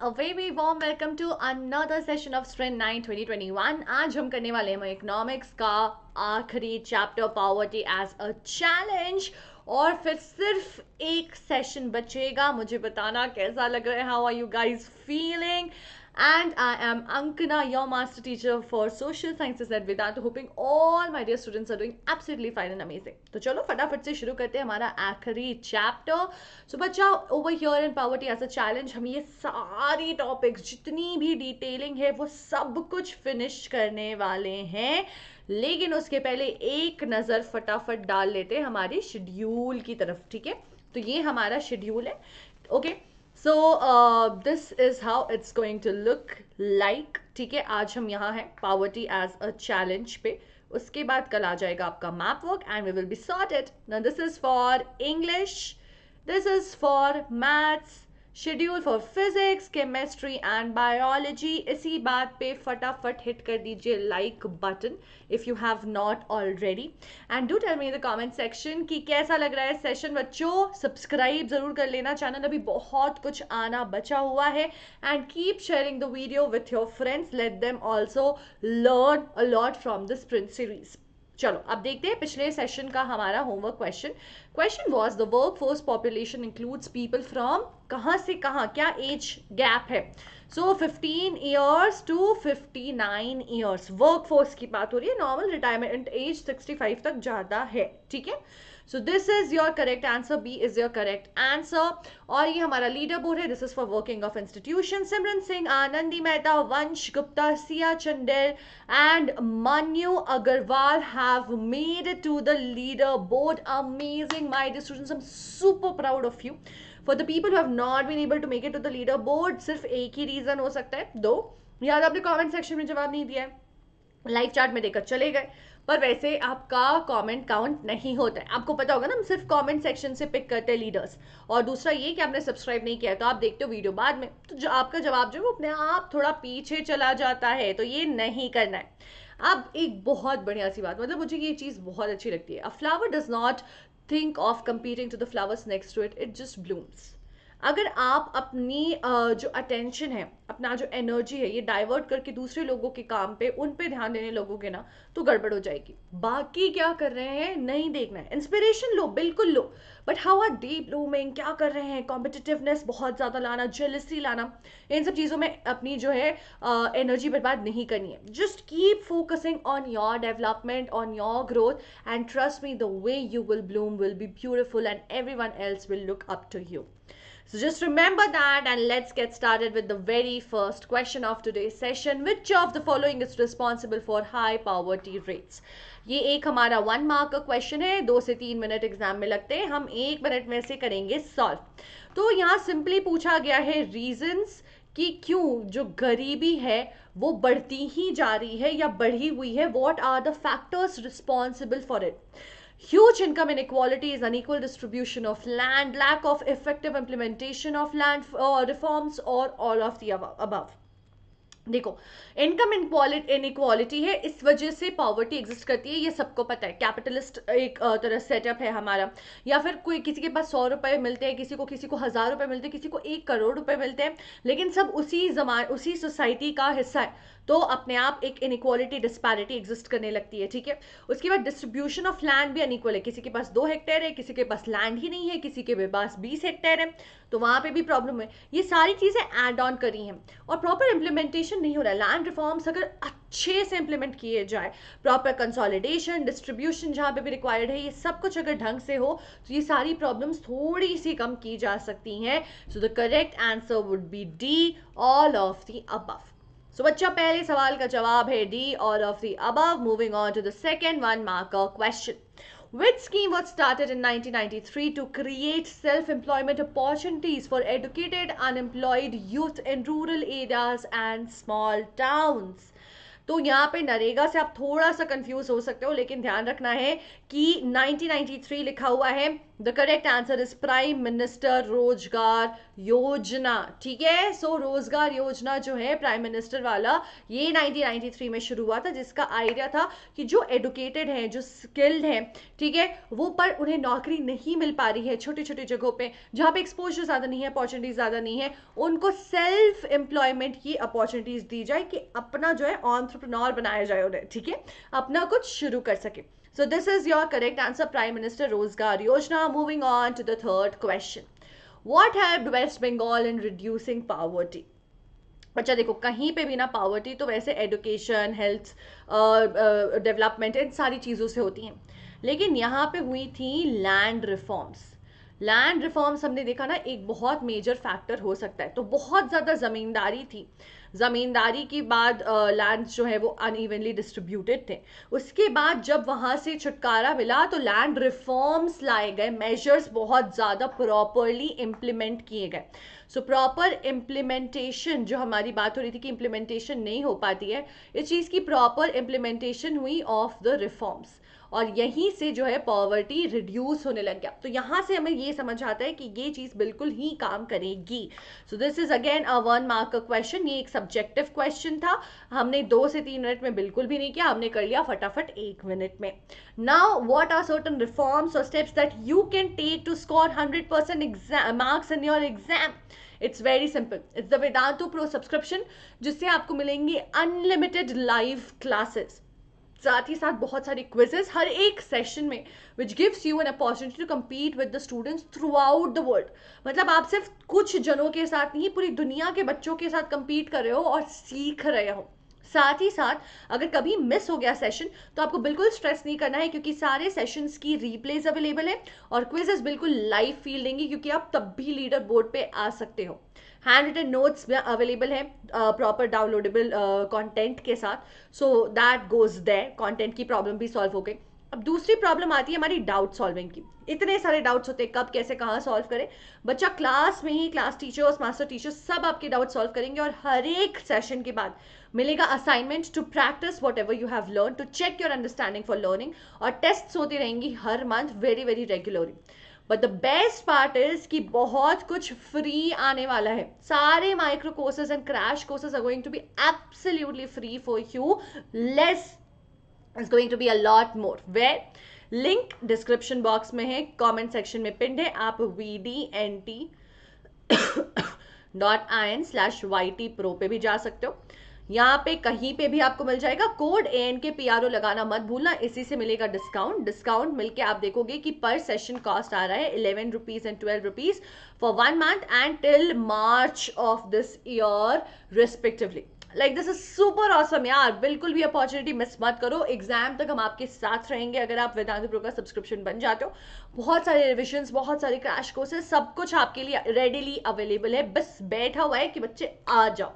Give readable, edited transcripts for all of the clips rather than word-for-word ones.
a very warm welcome to another session of Strength 9 2021। आज हम करने वाले हैं इकोनॉमिक्स का आखिरी chapter poverty as a challenge. और फिर सिर्फ एक सेशन बचेगा। मुझे बताना कैसा लग रहा है, how are you guys feeling. And I am Ankana, your master teacher for social sciences at Vedanta, hoping all my dear students are doing absolutely fine and amazing। तो चलो फटाफट से शुरू करते हैं हमारा आखिरी चैप्टर। सो बच्चा, over here in poverty as a challenge हम ये सारी टॉपिक्स जितनी भी डिटेलिंग है वो सब कुछ फिनिश करने वाले हैं। लेकिन उसके पहले एक नज़र फटाफट डाल लेते हैं हमारे शेड्यूल की तरफ, ठीक है। तो ये हमारा शेड्यूल है, okay. So this is how it's going to look like, ठीक है। आज हम यहाँ हैं पॉवर्टी एज अ चैलेंज पे। उसके बाद कल आ जाएगा आपका map work and we will be sorted. Now this is for English, this is for maths, schedule for physics, chemistry and biology. इसी बात पे फटाफट हिट कर दीजिए like button if you have not already and do tell me in the comment section कि कैसा लग रहा है सेशन। बच्चों सब्सक्राइब जरूर कर लेना चैनल, अभी बहुत कुछ आना बचा हुआ है। And keep sharing the video with your friends, let them also learn a lot from this print series. चलो अब देखते हैं पिछले सेशन का हमारा homework question. Question was the work force population includes people from, कहाँ से कहाँ, क्या एज गैप है। So 15 years to 59 years work force की बात हो रही है। नॉर्मल रिटायरमेंट एज 65 तक ज़्यादा है, ठीक है। So this is your correct answer, B is your correct answer. और ये हमारा लीडर बोर्ड है, this is for working of institution. Simran Singh, Anandi Mehta, Vansh Gupta, Siya Chandel and Manu Agarwal have made it to the leaderboard. Amazing, my dear students, I'm super proud of you. For the people who have not been able to make it to the leaderboard, सिर्फ एक ही reason हो सकता है, दो। याद आपने comment section में जवाब नहीं दिया है, लाइव चैट में देकर चले गए, पर वैसे आपका कमेंट काउंट नहीं होता है। आपको पता होगा ना, हम सिर्फ कमेंट सेक्शन से पिक करते हैं लीडर्स। और दूसरा ये कि आपने सब्सक्राइब नहीं किया तो आप देखते हो वीडियो बाद में, तो जो आपका जवाब जो है वो अपने आप थोड़ा पीछे चला जाता है, तो ये नहीं करना है। अब एक बहुत बढ़िया सी बात, मतलब मुझे ये चीज़ बहुत अच्छी लगती है। A flower does not think of competing to the flowers next to it, it just blooms. अगर आप अपनी जो अटेंशन है, अपना जो एनर्जी है, ये डाइवर्ट करके दूसरे लोगों के काम पे, उन पे ध्यान देने लगोगे ना, तो गड़बड़ हो जाएगी। बाकी क्या कर रहे हैं नहीं देखना है, इंस्पिरेशन लो, बिल्कुल लो, but how are they blooming, क्या कर रहे हैं, कॉम्पिटिटिवनेस बहुत ज़्यादा लाना, जेलसी लाना, इन सब चीज़ों में अपनी जो है एनर्जी बर्बाद नहीं करनी है। Just keep focusing on your development, on your growth and trust me, the way you will Bloom will be beautiful and everyone else will look up to you. So just remember that and let's get started with the very first question of today's session. Which of the following is responsible for high poverty rates? ये एक हमारा 1 mark का question है, 2 से 3 minute exam में लगते हैं, हम 1 मिनट में से करेंगे सॉल्व। तो यहाँ सिंपली पूछा गया है रीजंस कि क्यों जो गरीबी है वो बढ़ती ही जा रही है या बढ़ी हुई है। What are the factors responsible for it? Huge income inequality is unequal distribution of land, lack of effective implementation of land reforms, or all of the above. देखो, इनकम इनइक्वालिटी है, इस वजह से पॉवर्टी एग्जिस्ट करती है, ये सबको पता है। कैपिटलिस्ट एक तरह सेटअप है हमारा, या फिर कोई किसी के पास 100 रुपए मिलते हैं, किसी को 1000 रुपए मिलते हैं, किसी को 1 करोड़ रुपए मिलते हैं, लेकिन सब उसी सोसाइटी का हिस्सा है, तो अपने आप एक इनइक्वालिटी डिस्पैरिटी एग्जिस्ट करने लगती है, ठीक है। उसके बाद डिस्ट्रीब्यूशन ऑफ लैंड भी अनइक्वल है, किसी के पास 2 हेक्टेयर है, किसी के पास लैंड ही नहीं है, किसी के पास 20 हेक्टेयर है, तो वहां पे भी प्रॉब्लम है। ये सारी चीजें एड ऑन करी हैं और प्रॉपर इंप्लीमेंटेशन नहीं हो रहा है। लैंड रिफॉर्म्स अगर अच्छे से इंप्लीमेंट किए जाए, प्रॉपर कंसोलिडेशन, डिस्ट्रीब्यूशन जहां पे भी रिक्वायर्ड है, ये सब कुछ अगर ढंग से हो तो ये सारी प्रॉब्लम्स थोड़ी सी कम की जा सकती हैं। So the correct answer would be D, all of the above. So बच्चा, पहले सवाल का जवाब है D, all of the above. Moving on to the second 1 marker question. Which scheme was started in 1993 to create self-employment opportunities for educated unemployed youth in rural areas and small towns? तो यहाँ पे नरेगा से आप थोड़ा सा confuse हो सकते हो, लेकिन ध्यान रखना है कि 1993 लिखा हुआ है, the correct answer is prime minister रोजगार योजना, ठीक है। सो रोजगार योजना जो है प्राइम मिनिस्टर वाला, ये 1993 में शुरू हुआ था, जिसका आइडिया था कि जो एडुकेटेड हैं, जो स्किल्ड हैं, ठीक है, वो पर उन्हें नौकरी नहीं मिल पा रही है छोटी छोटी जगहों पे जहाँ पे एक्सपोजर ज़्यादा नहीं है, अपॉर्चुनिटीज ज़्यादा नहीं है, उनको सेल्फ एम्प्लॉयमेंट की अपॉर्चुनिटीज दी जाए कि अपना जो है एंटरप्रेन्योर बनाया जाए उन्हें, ठीक है, अपना कुछ शुरू कर सके। So this is your correct answer, Prime Minister Rozgar Yojana. Moving on to the third question. What helped West Bengal in reducing poverty? अच्छा देखो, कहीं पे भी ना पावर्टी तो वैसे एडुकेशन, हेल्थ, डेवलपमेंट, इन सारी चीज़ों से होती हैं, लेकिन यहाँ पे हुई थी लैंड रिफॉर्म्स। लैंड रिफॉर्म्स हमने देखा ना एक बहुत मेजर फैक्टर हो सकता है। तो बहुत ज़्यादा ज़मींदारी थी, ज़मींदारी के बाद लैंड जो है वो अनइवनली डिस्ट्रीब्यूटेड थे। उसके बाद जब वहाँ से छुटकारा मिला तो लैंड रिफॉर्म्स लाए गए, मेजर्स बहुत ज़्यादा प्रॉपरली इम्प्लीमेंट किए गए। सो प्रॉपर इम्प्लीमेंटेशन, जो हमारी बात हो रही थी कि इम्प्लीमेंटेशन नहीं हो पाती है, इस चीज़ की प्रॉपर इम्प्लीमेंटेशन हुई ऑफ द रिफॉर्म्स, और यहीं से जो है पॉवर्टी रिड्यूस होने लग गया। तो यहाँ से हमें ये समझ आता है कि ये चीज़ बिल्कुल ही काम करेगी। सो this is again a 1 mark का क्वेश्चन। ये एक सब्जेक्टिव क्वेश्चन था, हमने 2 से 3 मिनट में बिल्कुल भी नहीं किया, हमने कर लिया फटाफट 1 मिनट में। Now what are certain reforms और steps that you can take to score 100% marks in your exam? It's very simple, it's the Vedantu pro subscription, जिससे आपको मिलेंगी अनलिमिटेड लाइव क्लासेस, साथ ही साथ बहुत सारी क्विजेस हर एक सेशन में, which gives you an opportunity to compete with the students throughout the world. मतलब आप सिर्फ कुछ जनों के साथ नहीं, पूरी दुनिया के बच्चों के साथ कम्पीट कर रहे हो और सीख रहे हो। साथ ही साथ अगर कभी मिस हो गया सेशन तो आपको बिल्कुल स्ट्रेस नहीं करना है, क्योंकि सारे सेशंस की रिप्लेस अवेलेबल है और क्विजेस बिल्कुल लाइव फील देंगी, क्योंकि आप तब भी लीडर बोर्ड पे आ सकते हो। हैंड रिटन नोट्स अवेलेबल है प्रॉपर डाउनलोडेबल कंटेंट के साथ, so that goes there, content की प्रॉब्लम भी सॉल्व हो गई। अब दूसरी प्रॉब्लम आती है हमारी डाउट सॉल्विंग की। इतने सारे डाउट्स होते हैं, कब कैसे कहाँ सॉल्व करें। बच्चा क्लास में ही क्लास टीचर्स, मास्टर टीचर्स सब आपके डाउट सॉल्व करेंगे, और हर एक सेशन के बाद मिलेगा assignment to practice whatever you have learn, to check your understanding for learning, और टेस्ट होती रहेंगी हर month very very regularly. But the best part is कि बहुत कुछ फ्री आने वाला है। सारे micro courses and crash courses are going to be absolutely free for you. Less is going to be a lot more, where link description box में है, comment section में पिंड है, आप vdnt.in/yt pro पे भी जा सकते हो। यहाँ पे कहीं पे भी आपको मिल जाएगा कोड ANKPRO, लगाना मत भूलना, इसी से मिलेगा डिस्काउंट मिलके आप देखोगे कि पर सेशन कॉस्ट आ रहा है 11 rupees and 12 rupees for 1 month and till March of this year respectively. Like this is super awesome यार, बिल्कुल भी अपॉर्चुनिटी मिस मत करो। एग्जाम तक हम आपके साथ रहेंगे अगर आप वेदांतु प्रो का सब्सक्रिप्शन बन जाते हो। बहुत सारे रिविजन्स, बहुत सारे क्रैश कोर्सेज, सब कुछ आपके लिए रेडीली अवेलेबल है, बस बैठा हुआ है कि बच्चे आ जाओ।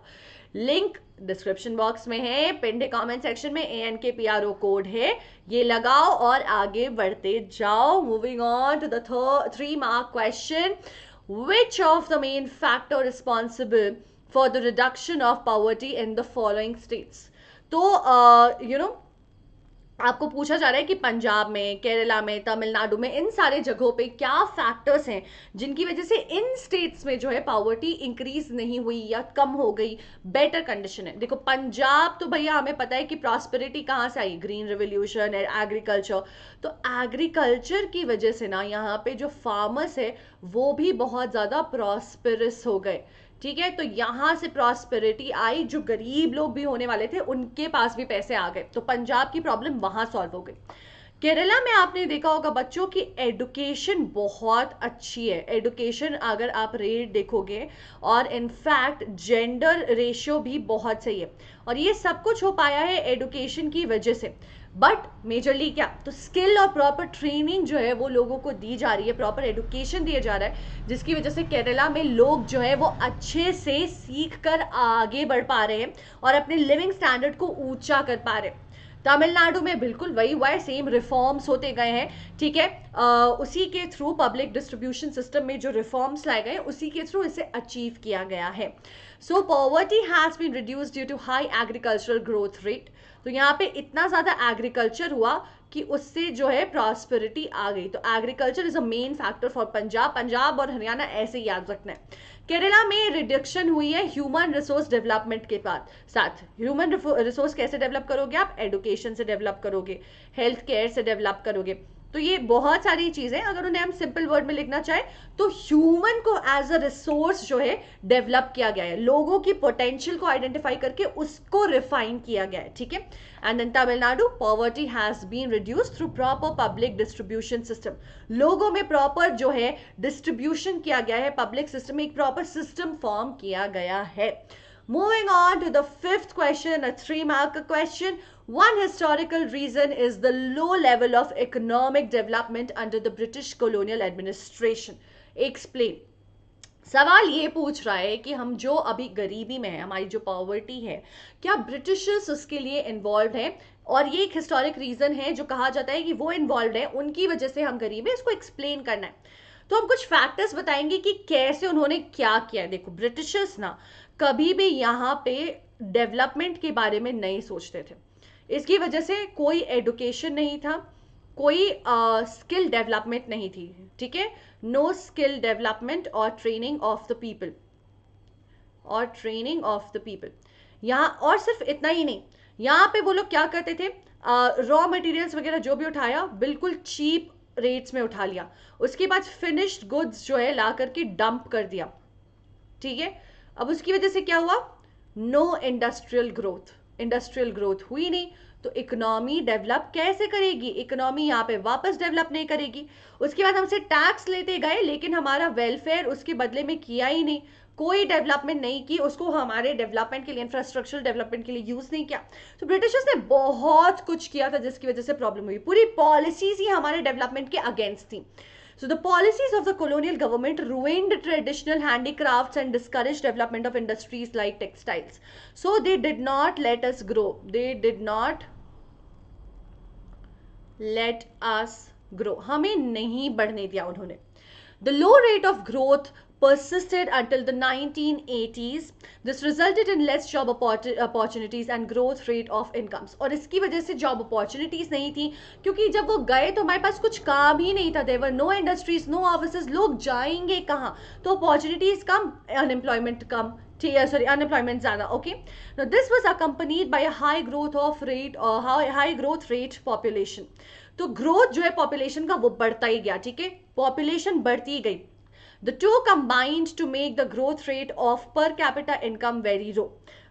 लिंक डिस्क्रिप्शन बॉक्स में है, पिन कमेंट सेक्शन में ANKPRO कोड है, ये लगाओ और आगे बढ़ते जाओ। Moving on to the 3 mark question. Which of the main factor responsible for the reduction of poverty in the following states? तो आपको पूछा जा रहा है कि पंजाब में, केरला में, तमिलनाडु में, इन सारे जगहों पे क्या फैक्टर्स हैं जिनकी वजह से इन स्टेट्स में जो है पावर्टी इंक्रीज नहीं हुई या कम हो गई, बेटर कंडीशन है। देखो पंजाब तो भैया हमें पता है कि प्रॉस्पेरिटी कहाँ से आई, ग्रीन रेवोल्यूशन, एग्रीकल्चर। तो एग्रीकल्चर की वजह से ना यहाँ पे जो फार्मर्स है वो भी बहुत ज़्यादा प्रॉस्पेरस हो गए, ठीक है। तो यहां से प्रॉस्पेरिटी आई, जो गरीब लोग भी होने वाले थे उनके पास भी पैसे आ गए, तो पंजाब की प्रॉब्लम वहां सॉल्व हो गई। केरला में आपने देखा होगा बच्चों की एडुकेशन बहुत अच्छी है। एडुकेशन अगर आप रेट देखोगे, और इनफैक्ट जेंडर रेशियो भी बहुत सही है, और ये सब कुछ हो पाया है एडुकेशन की वजह से। बट मेजरली क्या, तो स्किल और प्रॉपर ट्रेनिंग जो है वो लोगों को दी जा रही है, प्रॉपर एडुकेशन दिया जा रहा है, जिसकी वजह से केरला में लोग जो है वो अच्छे से सीख कर आगे बढ़ पा रहे हैं और अपने लिविंग स्टैंडर्ड को ऊंचा कर पा रहे हैं। तमिलनाडु में बिल्कुल वही हुआ है, सेम रिफॉर्म्स होते गए हैं, ठीक है। उसी के थ्रू पब्लिक डिस्ट्रीब्यूशन सिस्टम में जो रिफॉर्म्स लाए गए उसी के थ्रू इसे अचीव किया गया है। So poverty has been reduced due to high agricultural growth rate. तो यहाँ पे इतना ज़्यादा एग्रीकल्चर हुआ कि उससे जो है प्रॉस्पेरिटी आ गई। तो agriculture is a main factor for Punjab. Punjab और हरियाणा ऐसे याद रखना है। केरला में रिडक्शन हुई है ह्यूमन रिसोर्स डेवलपमेंट के साथ। ह्यूमन रिसोर्स कैसे डेवलप करोगे आप? एडुकेशन से डेवलप करोगे, हेल्थ केयर से डेवलप करोगे। तो ये बहुत सारी चीजें, अगर उन्हें हम सिंपल वर्ड में लिखना चाहे तो ह्यूमन को एज अ रिसोर्स जो है डेवलप किया गया है, लोगों की पोटेंशियल को आइडेंटिफाई करके उसको रिफाइन किया गया है, ठीक है। And then Tamil Nadu, poverty has been reduced through proper public distribution system. लोगों में प्रॉपर जो है डिस्ट्रीब्यूशन किया गया है, पब्लिक सिस्टम में एक प्रॉपर सिस्टम फॉर्म किया गया है। Moving on to the fifth question, a 3-mark question. One historical reason is the low level of economic development under the British colonial administration. Explain. सवाल ये पूछ रहा है कि हम जो अभी गरीबी में है, हमारी जो पॉवर्टी है, क्या ब्रिटिशर्स उसके लिए इन्वॉल्व है? और ये एक हिस्टोरिक रीजन है जो कहा जाता है कि वो इन्वॉल्व है, उनकी वजह से हम गरीब है, इसको एक्सप्लेन करना है। तो हम कुछ फैक्टर्स बताएंगे कि कैसे उन्होंने क्या किया है। देखो, ब्रिटिशर्स ना कभी भी यहाँ पे डेवलपमेंट के बारे में नहीं सोचते थे। इसकी वजह से कोई एडुकेशन नहीं था, कोई स्किल डेवलपमेंट नहीं थी, ठीक है। नो स्किल डेवलपमेंट और ट्रेनिंग ऑफ द पीपल, और ट्रेनिंग ऑफ द पीपल यहाँ। और सिर्फ इतना ही नहीं, यहाँ पे वो लोग क्या करते थे, रॉ मटेरियल्स वगैरह जो भी उठाया बिल्कुल चीप रेट्स में उठा लिया, उसके बाद फिनिश्ड गुड्स जो है ला करके डंप कर दिया, ठीक है। अब उसकी वजह से क्या हुआ? No industrial growth, industrial growth हुई नहीं, तो इकोनॉमी डेवलप कैसे करेगी? इकोनॉमी यहाँ पे वापस डेवलप नहीं करेगी। उसके बाद हमसे टैक्स लेते गए, लेकिन हमारा वेलफेयर उसके बदले में किया ही नहीं, कोई डेवलपमेंट नहीं की, उसको हमारे डेवलपमेंट के लिए, इंफ्रास्ट्रक्चरल डेवलपमेंट के लिए यूज नहीं किया। तो ब्रिटिशर्स ने बहुत कुछ किया था जिसकी वजह से प्रॉब्लम हुई, पूरी पॉलिसीज ही हमारे डेवलपमेंट के अगेंस्ट थी। So the policies of the colonial government ruined traditional handicrafts and discouraged development of industries like textiles. So they did not let us grow. They did not let us grow. हमें नहीं बढ़ने दिया उन्होंने। The low rate of growth persisted until the 1980s. This resulted in less job opportunities and growth rate of incomes. और इसकी वजह से job opportunities नहीं थी, क्योंकि जब वो गए तो हमारे पास कुछ काम ही नहीं था। There were no industries, no offices. लोग जाएंगे कहाँ? तो opportunities कम, unemployment कम, unemployment ज़्यादा, okay. Now this was accompanied by a high growth rate population. तो growth जो है population का वो बढ़ता ही गया, ठीक है, population बढ़ती गई। The two combined to make the growth rate of per capita income very low.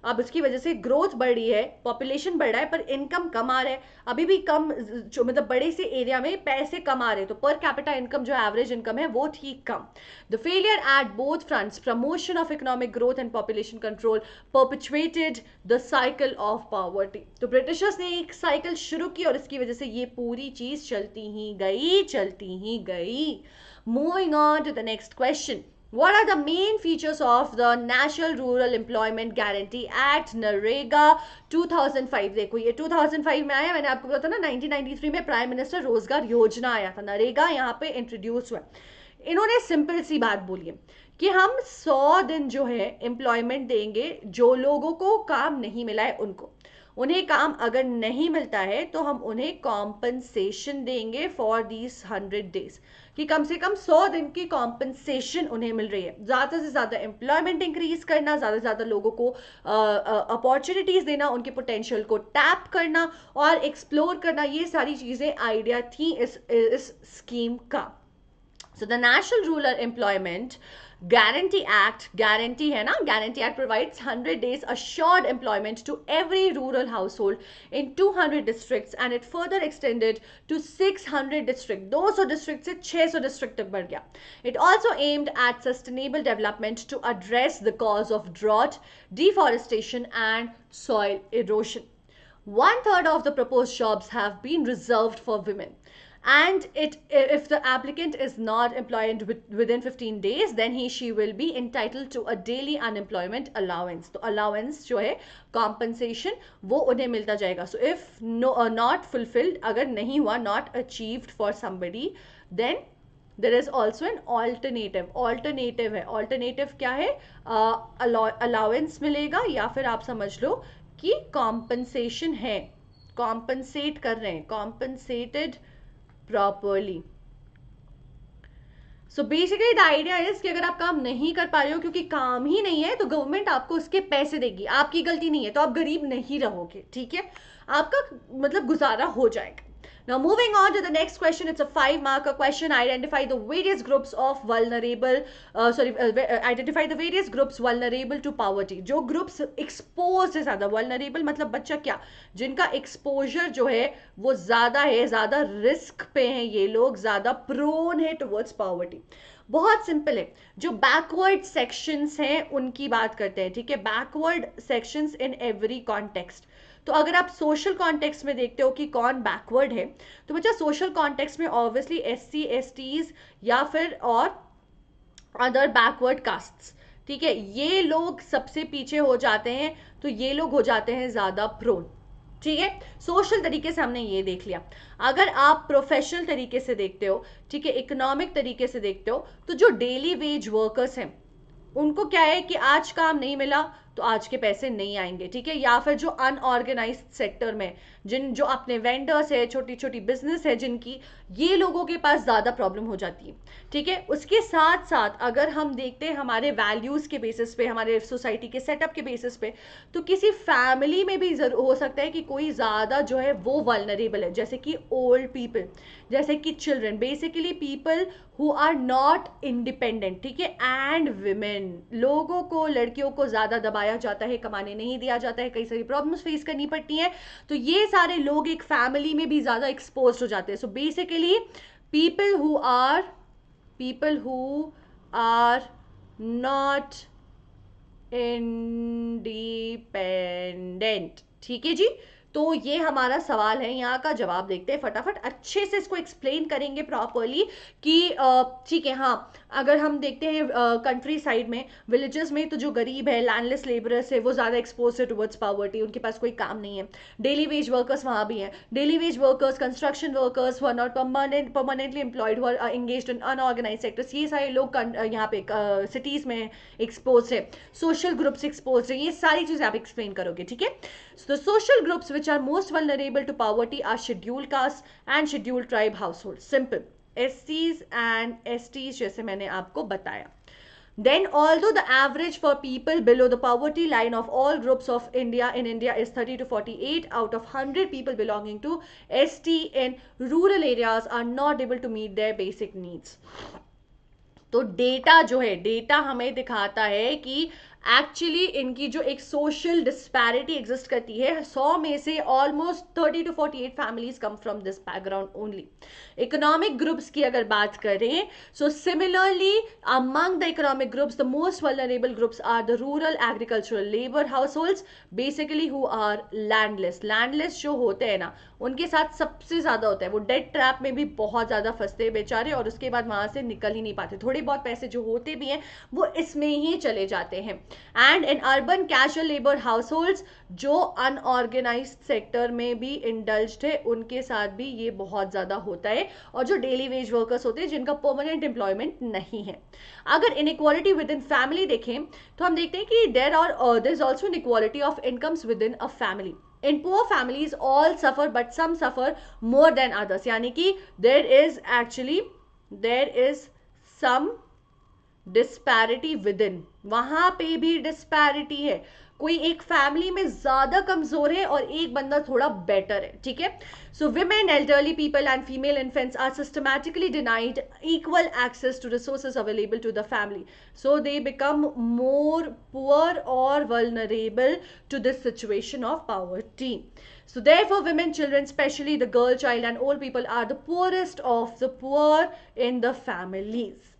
अब उसकी वजह से ग्रोथ बढ़ रही है, पॉपुलेशन बढ़ रहा है, पर इनकम कम आ रहा है, अभी भी कम, जो मतलब बड़े से एरिया में पैसे कम आ रहे हैं, तो पर कैपिटा इनकम जो एवरेज इनकम है वो ठीक कम। The failure at both fronts, promotion of economic growth and population control, perpetuated the cycle of poverty. तो ब्रिटिशर्स ने एक साइकिल शुरू की और इसकी वजह से ये पूरी चीज चलती ही गई, चलती ही गई। Moving on to the next question. What are the main features of the National Rural Employment Guarantee Act NREGA 2005? देखो, ये 2005 में आया, मैंने आपको बताया था ना, 1993 में प्राइम मिनिस्टर रोजगार योजना आया था, नरेगा यहाँ पे इंट्रोड्यूस हुआ। इन्होंने सिंपल सी बात बोली है कि हम 100 दिन जो है एम्प्लॉयमेंट देंगे, जो लोगों को काम नहीं मिला है उनको, उन्हें काम अगर नहीं मिलता है तो हम उन्हें कॉम्पनसेशन देंगे फॉर दीज 100 डेज, कि कम से कम 100 दिन की कॉम्पनसेशन उन्हें मिल रही है। ज़्यादा से ज़्यादा एम्प्लॉयमेंट इंक्रीज करना, ज़्यादा से ज़्यादा लोगों को अपॉर्चुनिटीज़ देना, उनके पोटेंशियल को टैप करना और एक्सप्लोर करना, ये सारी चीज़ें आइडिया थी इस स्कीम का। So the National Rural Employment Guarantee Act, guarantee है ना, Guarantee Act provides 100 days assured employment to every rural household in 200 districts, and it further extended to 600 districts. 200 districts से 600 districts तक बढ़ गया. It also aimed at sustainable development to address the cause of drought, deforestation and soil erosion. 1/3 of the proposed jobs have been reserved for women. And if the applicant is not employed within 15 days, then she will be entitled to a daily unemployment allowance. तो allowance जो है compensation वो उन्हें मिलता जाएगा. So if not fulfilled, अगर नहीं हुआ, not achieved for somebody, then there is also an alternative. Alternative है, alternative क्या है? allowance मिलेगा, या फिर आप समझ लो कि compensation है, कॉम्पनसेट कर रहे हैं, compensated properly. So basically the idea is कि अगर आप काम नहीं कर पा रहे हो क्योंकि काम ही नहीं है, तो गवर्नमेंट आपको उसके पैसे देगी, आपकी गलती नहीं है, तो आप गरीब नहीं रहोगे, ठीक है, आपका मतलब गुजारा हो जाएगा। Now moving on to the next question, it's a 5-marker question. Identify the various groups of vulnerable, identify the various groups vulnerable to poverty. जो groups exposed है ज़्यादा, vulnerable मतलब बच्चा क्या, जिनका exposure जो है वो ज़्यादा है, ज़्यादा risk पे हैं ये लोग, ज़्यादा prone है towards poverty। बहुत सिंपल है, जो बैकवर्ड सेक्शंस हैं उनकी बात करते हैं, ठीक है, backward sections in every context. तो अगर आप सोशल कॉन्टेक्स्ट में देखते हो कि कौन बैकवर्ड है, तो बच्चा सोशल कॉन्टेक्स्ट में ऑब्वियसली SC STs या फिर और अदर बैकवर्ड कास्ट्स, ठीक है, ये लोग सबसे पीछे हो जाते हैं, तो ये लोग हो जाते हैं ज्यादा प्रोन, ठीक है। सोशल तरीके से हमने ये देख लिया। अगर आप प्रोफेशनल तरीके से देखते हो, ठीक है, इकोनॉमिक तरीके से देखते हो, तो जो डेली वेज वर्कर्स हैं उनको क्या है कि आज काम नहीं मिला तो आज के पैसे नहीं आएंगे, ठीक है, या फिर जो अनऑर्गेनाइज्ड सेक्टर में जो अपने वेंडर्स है, छोटी छोटी बिजनेस है जिनकी, ये लोगों के पास ज्यादा प्रॉब्लम हो जाती है, ठीक है। उसके साथ साथ अगर हम देखते हैं हमारे वैल्यूज के बेसिस पे, हमारे सोसाइटी के सेटअप के बेसिस पे, तो किसी फैमिली में भी हो सकता है कि कोई ज्यादा जो है वो वल्नरेबल है, जैसे कि ओल्ड पीपल, जैसे कि children, basically people who are not independent, ठीक है, एंड विमेन, लोगों को, लड़कियों को ज्यादा दबाया जाता है, कमाने नहीं दिया जाता है, कई सारी प्रॉब्लम्स फेस करनी पड़ती हैं, तो ये सारे लोग एक फैमिली में भी ज्यादा एक्सपोज हो जाते हैं। So basically people who are not independent, ठीक है जी। तो ये हमारा सवाल है, यहाँ का जवाब देखते हैं फटाफट, अच्छे से इसको एक्सप्लेन करेंगे प्रॉपरली कि ठीक है, हाँ, अगर हम देखते हैं कंट्री साइड में, विलेजेस में, तो जो गरीब है, लैंडलेस लेबरर्स है, वो ज्यादा एक्सपोज है टुवर्ड्स पॉवर्टी, उनके पास कोई काम नहीं है। डेली वेज वर्कर्स वहां भी हैं, daily wage workers, construction workers who are not permanently employed, who are engaged in unorganised sectors, ये सारे लोग यहाँ पे सिटीज में एक्सपोज है, सोशल ग्रुप्स एक्सपोज है, ये सारी चीजें आप एक्सप्लेन करोगे, ठीक है। So the social groups which are most vulnerable to poverty are scheduled caste and scheduled tribe households. Simple. SCs and STs जैसे मैंने आपको बताया. Then although the average for people below the poverty line of all groups of India in India is 30 to 48 out of 100 people belonging to ST in rural areas are not able to meet their basic needs. तो data जो है, data हमें दिखाता है कि actually इनकी जो एक सोशल डिस्पैरिटी एग्जिस्ट करती है, 100 में से almost 30 to 48 families come from this background only. Economic groups की अगर बात करें, so similarly among the economic groups the most vulnerable groups are the rural agricultural labour households, basically who are landless. Landless जो होते हैं ना, उनके साथ सबसे ज्यादा होता है, वो डेट ट्रैप में भी बहुत ज्यादा फंसते हैं बेचारे, और उसके बाद वहां से निकल ही नहीं पाते, थोड़े बहुत पैसे जो होते भी हैं वो इसमें ही चले जाते हैं। And in urban casual labour households, जो अनऑर्गेनाइज्ड सेक्टर में भी इंडल्ज्ड है, उनके साथ भी ये बहुत ज्यादा होता है, और जो डेली वेज वर्कर्स होते हैं जिनका परमानेंट एम्प्लॉयमेंट नहीं है। अगर इनइक्वालिटी विद इन फैमिली देखें, तो हम देखते हैं कि there is also inequality of incomes within a family. In poor families, all suffer, but some suffer more than others. यानी कि there is some disparity within. वहां पे भी disparity है, कोई एक फैमिली में ज्यादा कमजोर है और एक बंदा थोड़ा बेटर है, ठीक है। So women, elderly people and female infants are systematically denied equal access to resources available to the family, so they become more poor or vulnerable to this situation of poverty. So therefore women, children, especially the girl child and old people are the poorest of the poor in the families.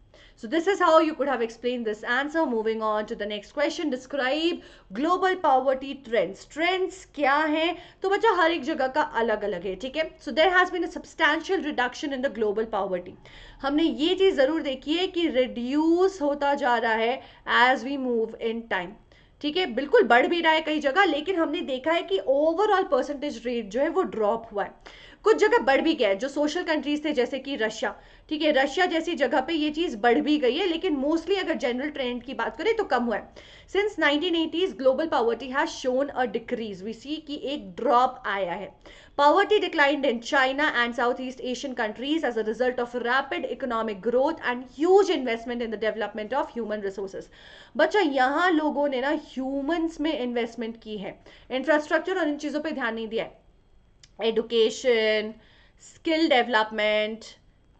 So this is how you could have explained this answer. Moving on to the next question, describe global poverty trends. Trends क्या हैं? तो बच्चा हर एक जगह का अलग अलग है, ठीक है। So there has been a substantial reduction in the global poverty. हमने ये चीज जरूर देखी है कि reduce होता जा रहा है as we move in time, ठीक है, बिल्कुल बढ़ भी रहा है कई जगह, लेकिन हमने देखा है कि ओवरऑल परसेंटेज रेट जो है वो ड्रॉप हुआ है। कुछ जगह बढ़ भी गया है, जो सोशल कंट्रीज थे जैसे कि रशिया, ठीक है, रशिया जैसी जगह पे ये चीज बढ़ भी गई है, लेकिन मोस्टली अगर जनरल ट्रेंड की बात करें तो कम हुआ है। Since 1980s global poverty has shown a decrease, we see कि एक ड्रॉप आया है। Poverty declined in China and Southeast Asian countries as a result of rapid economic growth and huge investment in the development of human resources. बच्चा यहाँ लोगों ने ना humans में इन्वेस्टमेंट की है, इंफ्रास्ट्रक्चर और इन चीज़ों पे ध्यान नहीं दिया है। एडुकेशन, स्किल डेवलपमेंट,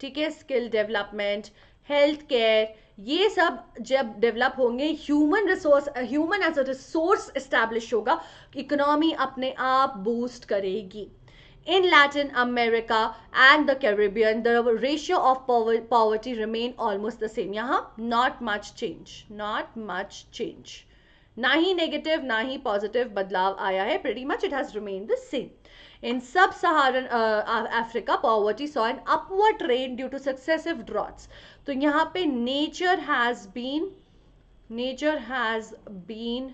ठीक है, स्किल डेवलपमेंट, हेल्थ केयर, ये सब जब डेवलप होंगे, human resource, human as a resource establish होगा, इकोनॉमी अपने आप बूस्ट करेगी। In Latin America and the Caribbean, the ratio of poverty remain almost the same. यहाँ not much change, not much change. ना ही नेगेटिव ना ही positive बदलाव आया है, pretty much it has remained the same. In sub-Saharan Africa, poverty saw an upward trend due to successive droughts. तो यहाँ पे nature has been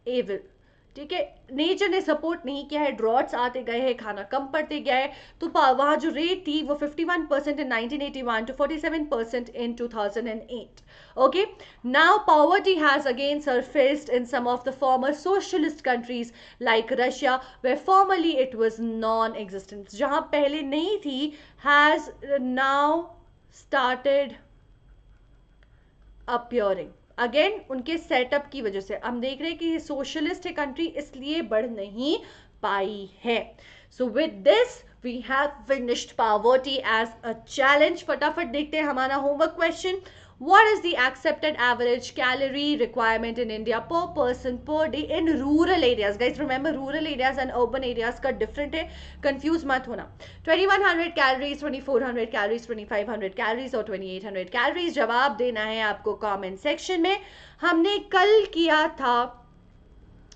evil, ठीक है, नेचर ने सपोर्ट नहीं किया है, ड्रॉट्स आते गए हैं, खाना कम पड़ते गया है, तो वहां जो रेट थी वो 51% इन 1981 to 47% in 2008. Okay, now poverty has again surfaced in some of the former socialist countries like Russia, where formerly it was non-existent. जहां पहले नहीं थी, has now started appearing. Again उनके सेटअप की वजह से हम देख रहे हैं कि सोशलिस्ट है कंट्री, इसलिए बढ़ नहीं पाई है। So with this we have finished poverty as a challenge. फटाफट देखते हैं हमारा homework question. What is the accepted average calorie requirement in India per person per day in rural areas? Guys, remember rural areas and urban areas का different है, confuse मत होना। 2100 calories, 2400 calories, 2500 calories और 2800 calories। जवाब देना है आपको comment section में। हमने कल किया था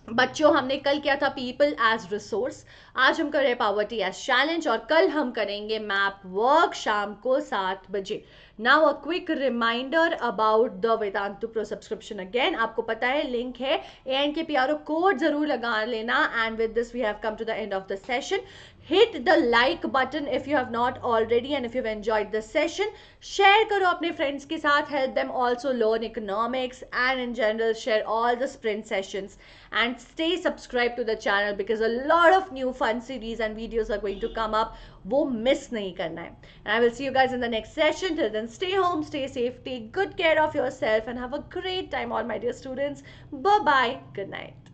बच्चों, हमने कल किया था पीपल एज रिसोर्स, आज हम कर रहे हैं पॉवर्टी एज चैलेंज, और कल हम करेंगे मैप वर्क शाम को 7 बजे। Now a quick reminder about the Vedantu pro subscription. Again आपको पता है लिंक है, ANKPRO कोड जरूर लगा लेना। And with this we have come to the end of the session. Hit the like button if you have not already, and if you've enjoyed this session, share करो अपने friends के साथ, help them also learn economics, and in general share all the sprint sessions, and stay subscribed to the channel because a lot of new fun series and videos are going to come up, वो miss नहीं करना है। And I will see you guys in the next session. Till then, stay home, stay safe, take good care of yourself, and have a great time all my dear students. Bye bye, good night.